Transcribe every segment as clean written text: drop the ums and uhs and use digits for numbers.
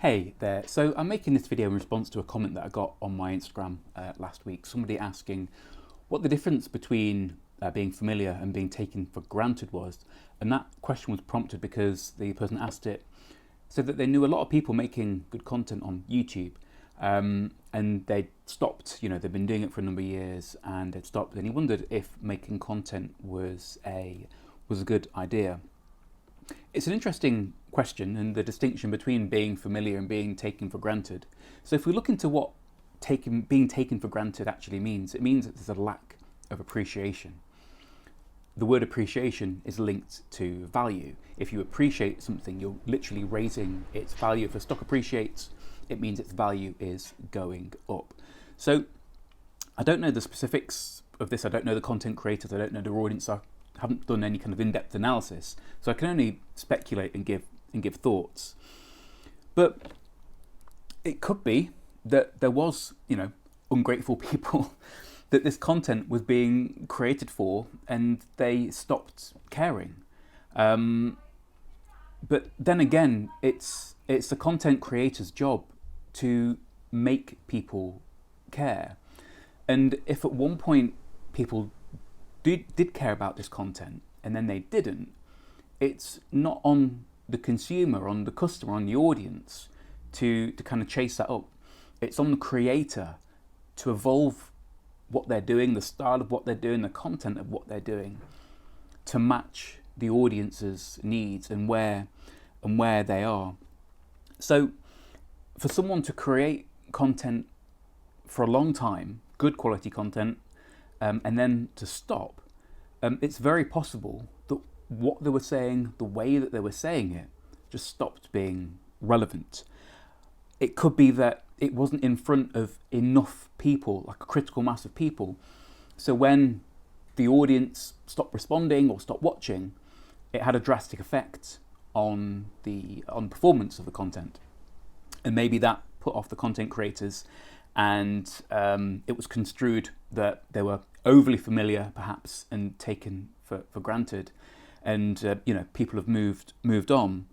Hey there, so I'm making this video in response to a comment that I got on my Instagram last week. Somebody asking what the difference between being familiar and being taken for granted was. And that question was prompted because the person asked it so that they knew a lot of people making good content on YouTube, and they'd stopped, they've been doing it for a number of years and they'd stopped, and he wondered if making content was a good idea. It's an interesting question, and the distinction between being familiar and being taken for granted. So if we look into what being taken for granted actually means, it means that there's a lack of appreciation. The word appreciation is linked to value. If you appreciate something, you're literally raising its value. If a stock appreciates, it means its value is going up. So I don't know the specifics of this. I don't know the content creators. I don't know their audience. I haven't done any kind of in-depth analysis, so I can only speculate and give thoughts. But it could be that there was, ungrateful people that this content was being created for, and they stopped caring. But then again, it's the content creator's job to make people care. And if at one point people did care about this content and then they didn't, it's not on the consumer, on the customer, on the audience to kind of chase that up. It's on the creator to evolve what they're doing, the style of what they're doing, the content of what they're doing, to match the audience's needs and where they are. So for someone to create content for a long time, good quality content, and then to stop, it's very possible that what they were saying, the way that they were saying it, just stopped being relevant. It could be that it wasn't in front of enough people, like a critical mass of people. So when the audience stopped responding or stopped watching, it had a drastic effect on performance of the content. And maybe that put off the content creators, and it was construed that they were overly familiar, perhaps, and taken for granted, and people have moved on.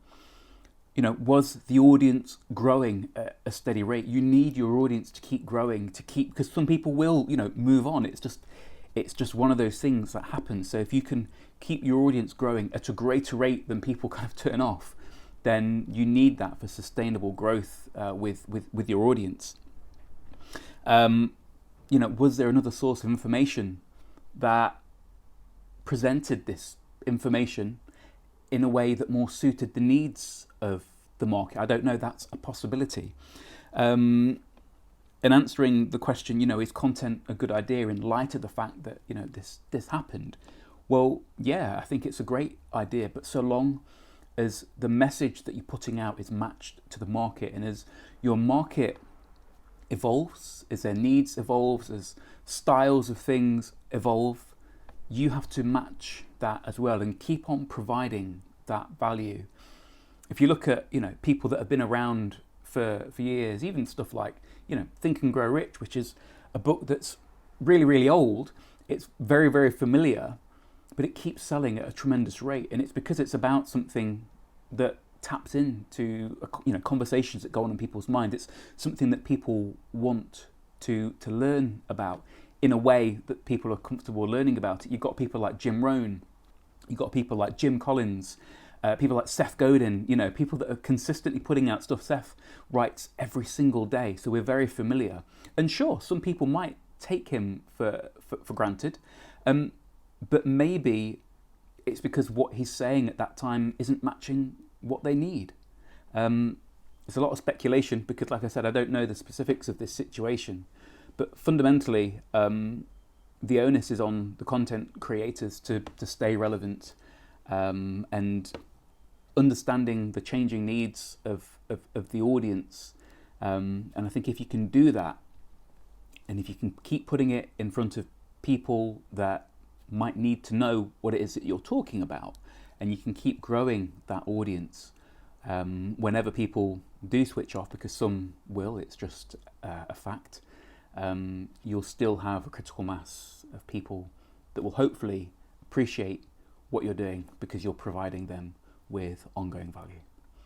Was the audience growing at a steady rate? You need your audience to keep growing, because some people will, move on. It's just one of those things that happens. So if you can keep your audience growing at a greater rate than people kind of turn off, then you need that for sustainable growth with your audience. Was there another source of information that presented this information in a way that more suited the needs of the market? I don't know. That's a possibility. And answering the question, is content a good idea in light of the fact that this happened? Well, yeah, I think it's a great idea, but so long as the message that you're putting out is matched to the market, and as your market evolves, as their needs evolve, as styles of things evolve, you have to match that as well and keep on providing that value. If you look at people that have been around for years, even stuff like Think and Grow Rich, which is a book that's really, really old, it's very, very familiar, but it keeps selling at a tremendous rate, and it's because it's about something that taps into conversations that go on in people's minds. It's something that people want to learn about in a way that people are comfortable learning about it. You've got people like Jim Rohn, you've got people like Jim Collins, people like Seth Godin, people that are consistently putting out stuff. Seth writes every single day, so we're very familiar. And sure, some people might take him for granted, but maybe it's because what he's saying at that time isn't matching what they need. There's a lot of speculation because, like I said, I don't know the specifics of this situation, but fundamentally, the onus is on the content creators to stay relevant, and understanding the changing needs of the audience. And I think if you can do that, and if you can keep putting it in front of people that might need to know what it is that you're talking about, and you can keep growing that audience, whenever people do switch off, because some will, it's just a fact, you'll still have a critical mass of people that will hopefully appreciate what you're doing because you're providing them with ongoing value.